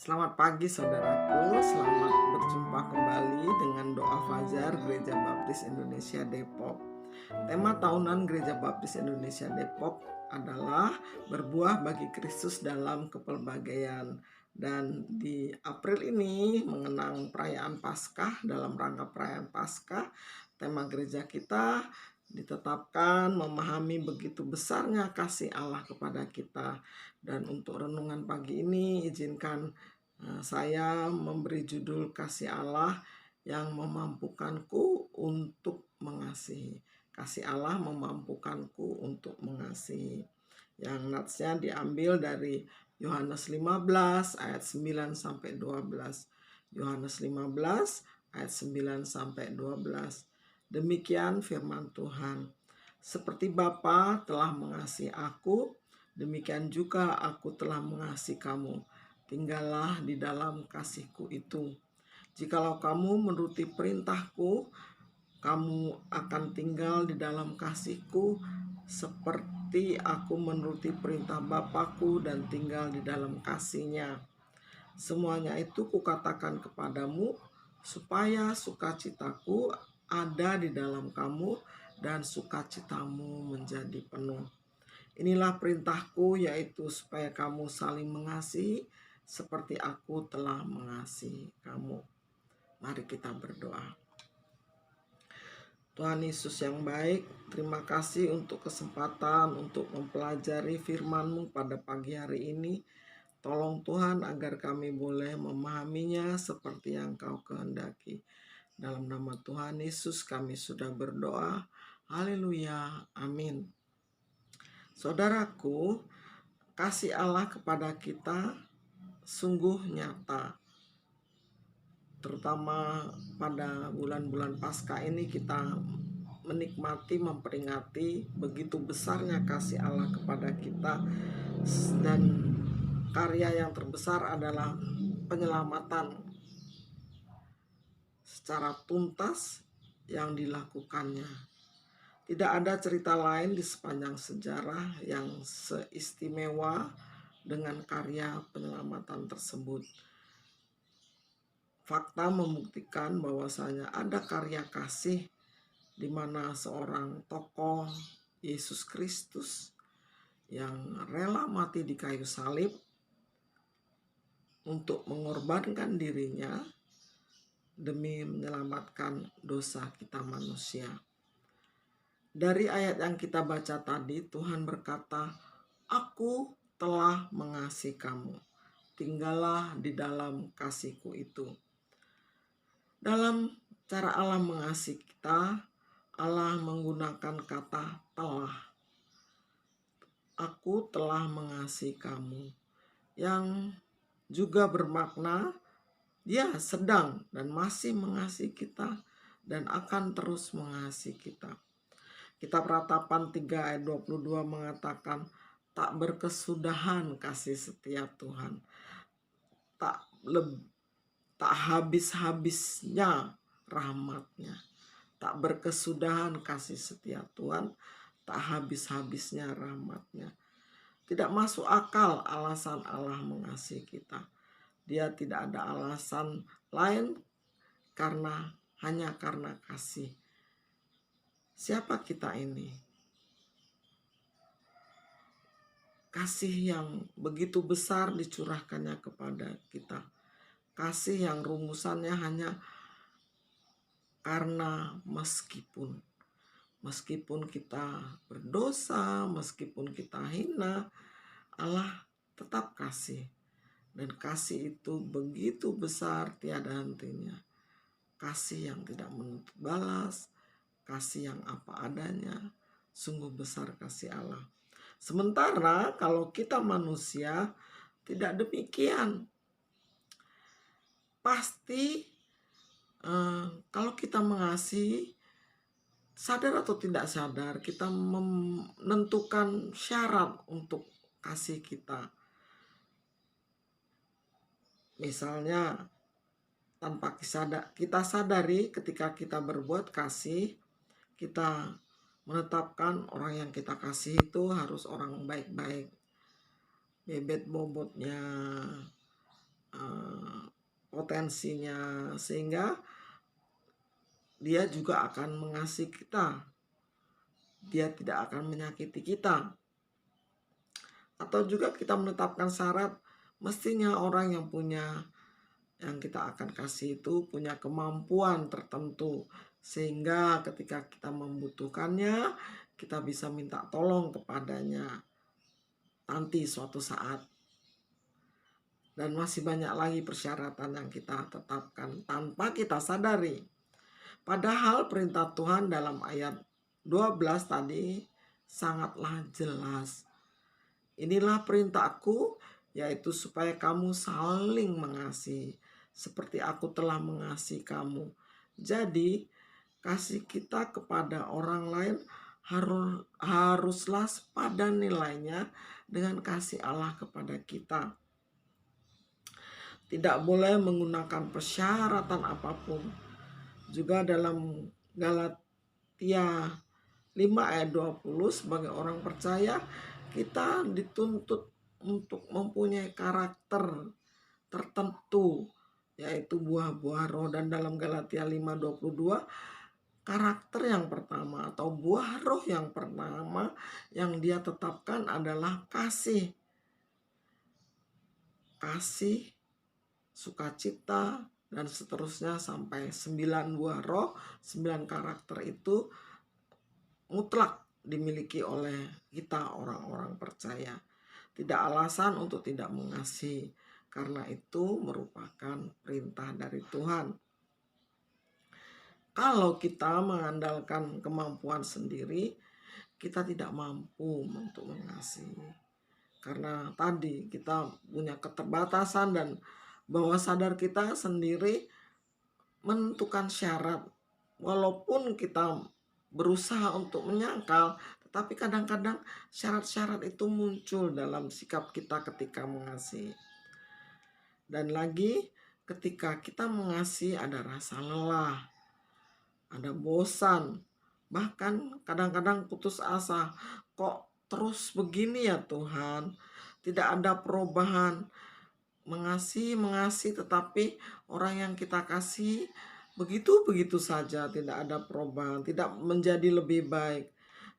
Selamat pagi saudaraku, selamat berjumpa kembali dengan doa Fajar Gereja Baptis Indonesia Depok. Tema tahunan Gereja Baptis Indonesia Depok adalah berbuah bagi Kristus dalam kepelbagaian. Dan di April ini mengenang perayaan Paskah, dalam rangka perayaan Paskah, tema gereja kita ditetapkan memahami begitu besarnya kasih Allah kepada kita. Dan untuk renungan pagi ini izinkan saya memberi judul kasih Allah yang memampukanku untuk mengasihi. Kasih Allah memampukanku untuk mengasihi. Yang natsnya diambil dari Yohanes 15 ayat 9 sampai 12. Yohanes 15 ayat 9 sampai 12. Demikian firman Tuhan. Seperti Bapa telah mengasihi aku, demikian juga aku telah mengasihi kamu. Tinggallah di dalam kasihku itu. Jikalau kamu menuruti perintahku, kamu akan tinggal di dalam kasihku, seperti aku menuruti perintah Bapakku dan tinggal di dalam kasihnya. Semuanya itu kukatakan kepadamu, supaya sukacitaku ada di dalam kamu dan sukacitamu menjadi penuh. Inilah perintahku, yaitu supaya kamu saling mengasihi seperti aku telah mengasihi kamu. Mari kita berdoa. Tuhan Yesus yang baik, terima kasih untuk kesempatan untuk mempelajari firman-Mu pada pagi hari ini. Tolong Tuhan agar kami boleh memahaminya seperti yang Kau kehendaki. Dalam nama Tuhan Yesus kami sudah berdoa. Haleluya. Amin. Saudaraku, kasih Allah kepada kita sungguh nyata. Terutama pada bulan-bulan Paskah ini kita menikmati, memperingati begitu besarnya kasih Allah kepada kita. Dan karya yang terbesar adalah penyelamatan secara tuntas yang dilakukannya. Tidak ada cerita lain di sepanjang sejarah yang seistimewa dengan karya penyelamatan tersebut. Fakta membuktikan bahwasanya ada karya kasih di mana seorang tokoh Yesus Kristus yang rela mati di kayu salib untuk mengorbankan dirinya demi menyelamatkan dosa kita manusia. Dari ayat yang kita baca tadi, Tuhan berkata, "Aku telah mengasihi kamu. Tinggallah di dalam kasihku itu." Dalam cara Allah mengasihi kita, Allah menggunakan kata telah. Aku telah mengasihi kamu. Yang juga bermakna Dia sedang dan masih mengasihi kita dan akan terus mengasihi kita. Kitab Ratapan 3 ayat 22 mengatakan, tak berkesudahan kasih setia Tuhan. Tak habis-habisnya rahmatnya. Tak berkesudahan kasih setia Tuhan, tak habis-habisnya rahmatnya. Tidak masuk akal alasan Allah mengasihi kita. Dia tidak ada alasan lain hanya karena kasih. Siapa kita ini? Kasih yang begitu besar dicurahkannya kepada kita. Kasih yang rumusannya hanya karena meskipun kita berdosa, meskipun kita hina, Allah tetap kasih. Dan kasih itu begitu besar tiada hentinya. Kasih yang tidak menuntut balas, kasih yang apa adanya, sungguh besar kasih Allah. Sementara kalau kita manusia tidak demikian. Pasti kalau kita mengasihi, sadar atau tidak sadar, kita menentukan syarat untuk kasih kita. Misalnya, tanpa kita sadari ketika kita berbuat kasih, kita menetapkan orang yang kita kasih itu harus orang baik-baik. Bebet bobotnya potensinya, sehingga dia juga akan mengasihi kita. Dia tidak akan menyakiti kita. Atau juga kita menetapkan syarat, mestinya orang yang kita akan kasih itu punya kemampuan tertentu, sehingga ketika kita membutuhkannya, kita bisa minta tolong kepadanya nanti suatu saat. Dan masih banyak lagi persyaratan yang kita tetapkan tanpa kita sadari. Padahal perintah Tuhan dalam ayat 12 tadi sangatlah jelas. Inilah perintahku, yaitu supaya kamu saling mengasihi, seperti aku telah mengasihi kamu. Jadi, kasih kita kepada orang lain haruslah sepadan nilainya dengan kasih Allah kepada kita. Tidak boleh menggunakan persyaratan apapun. Juga dalam Galatia 5 ayat 20, sebagai orang percaya kita dituntut untuk mempunyai karakter tertentu, yaitu buah-buah roh. Dan dalam Galatia 5:22, karakter yang pertama atau buah roh yang pertama yang dia tetapkan adalah kasih, sukacita, dan seterusnya sampai 9 buah roh, 9 karakter itu mutlak dimiliki oleh kita orang-orang percaya. Tidak alasan untuk tidak mengasihi, karena itu merupakan perintah dari Tuhan. Kalau kita mengandalkan kemampuan sendiri, kita tidak mampu untuk mengasihi. Karena tadi kita punya keterbatasan dan bawah sadar kita sendiri menentukan syarat. Walaupun kita berusaha untuk menyangkal, tetapi kadang-kadang syarat-syarat itu muncul dalam sikap kita ketika mengasihi. Dan lagi, ketika kita mengasihi ada rasa lelah, ada bosan, bahkan kadang-kadang putus asa. Kok terus begini ya Tuhan? Tidak ada perubahan. Mengasihi, tetapi orang yang kita kasih begitu-begitu saja, tidak ada perubahan, tidak menjadi lebih baik.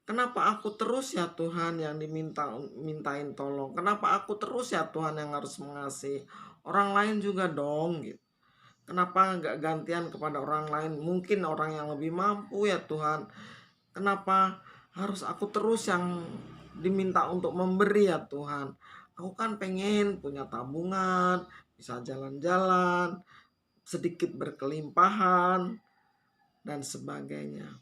Kenapa aku terus ya Tuhan yang mintain tolong? Kenapa aku terus ya Tuhan yang harus mengasihi? Orang lain juga dong gitu. Kenapa nggak gantian kepada orang lain? Mungkin orang yang lebih mampu ya Tuhan. Kenapa harus aku terus yang diminta untuk memberi ya Tuhan? Aku kan pengen punya tabungan, bisa jalan-jalan, sedikit berkelimpahan, dan sebagainya.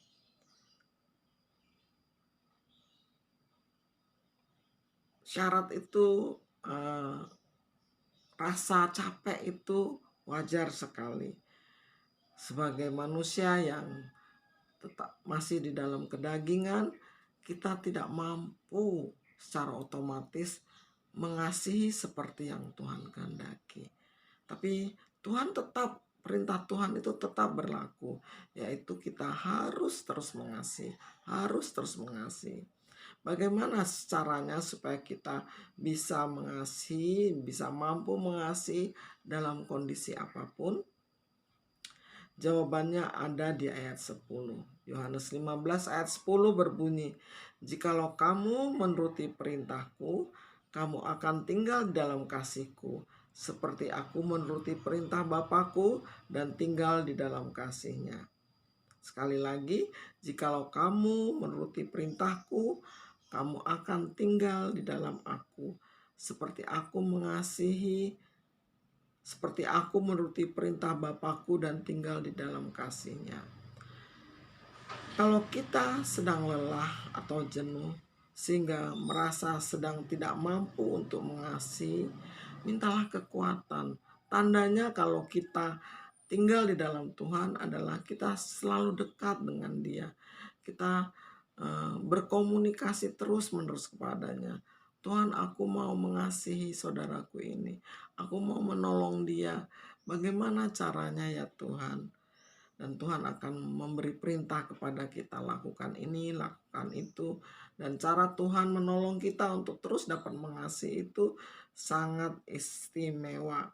Syarat itu, rasa capek itu wajar sekali. Sebagai manusia yang tetap masih di dalam kedagingan, kita tidak mampu secara otomatis mengasihi seperti yang Tuhan kehendaki. Tapi perintah Tuhan itu tetap berlaku, yaitu kita harus terus mengasihi. Bagaimana caranya supaya kita bisa mengasihi, bisa mampu mengasihi dalam kondisi apapun? Jawabannya ada di ayat 10. Yohanes 15 ayat 10 berbunyi, "Jikalau kamu menuruti perintahku, kamu akan tinggal di dalam kasihku, seperti aku menuruti perintah Bapakku dan tinggal di dalam kasihnya." Sekali lagi, jikalau kamu menuruti perintahku, kamu akan tinggal di dalam aku, seperti aku menuruti perintah Bapakku dan tinggal di dalam kasihnya. Kalau kita sedang lelah atau jenuh, sehingga merasa sedang tidak mampu untuk mengasihi, mintalah kekuatan. Tandanya kalau kita tinggal di dalam Tuhan adalah kita selalu dekat dengan Dia. Kita berkomunikasi terus-menerus kepadanya. Tuhan, aku mau mengasihi saudaraku ini. Aku mau menolong dia. Bagaimana caranya ya Tuhan? Dan Tuhan akan memberi perintah kepada kita, lakukan ini, lakukan itu. Dan cara Tuhan menolong kita untuk terus dapat mengasihi itu sangat istimewa.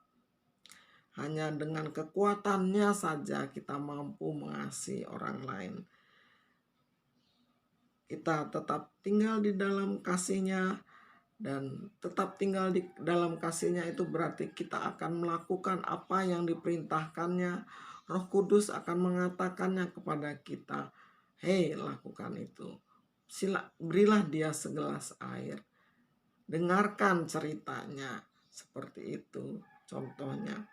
Hanya dengan kekuatannya saja kita mampu mengasihi orang lain. Kita tetap tinggal di dalam kasih-Nya, dan tetap tinggal di dalam kasih-Nya itu berarti kita akan melakukan apa yang diperintahkannya. Roh Kudus akan mengatakannya kepada kita, hei, lakukan itu. Berilah dia segelas air. Dengarkan ceritanya, seperti itu contohnya.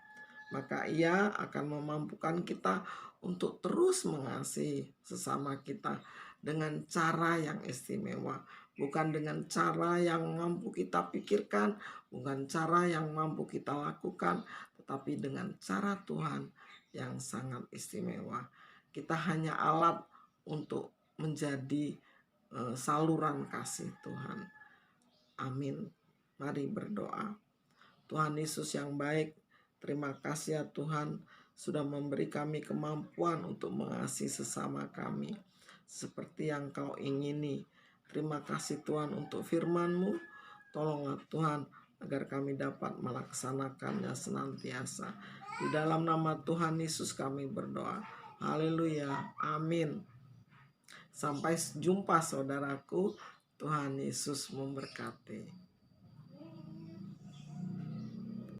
Maka ia akan memampukan kita untuk terus mengasihi sesama kita dengan cara yang istimewa. Bukan dengan cara yang mampu kita pikirkan, bukan cara yang mampu kita lakukan, tetapi dengan cara Tuhan yang sangat istimewa. Kita hanya alat untuk menjadi saluran kasih Tuhan. Amin. Mari berdoa. Tuhan Yesus yang baik, terima kasih ya Tuhan sudah memberi kami kemampuan untuk mengasihi sesama kami seperti yang Kau ingini. Terima kasih Tuhan untuk firman-Mu. Tolonglah Tuhan agar kami dapat melaksanakannya senantiasa. Di dalam nama Tuhan Yesus kami berdoa. Haleluya. Amin. Sampai jumpa saudaraku. Tuhan Yesus memberkati.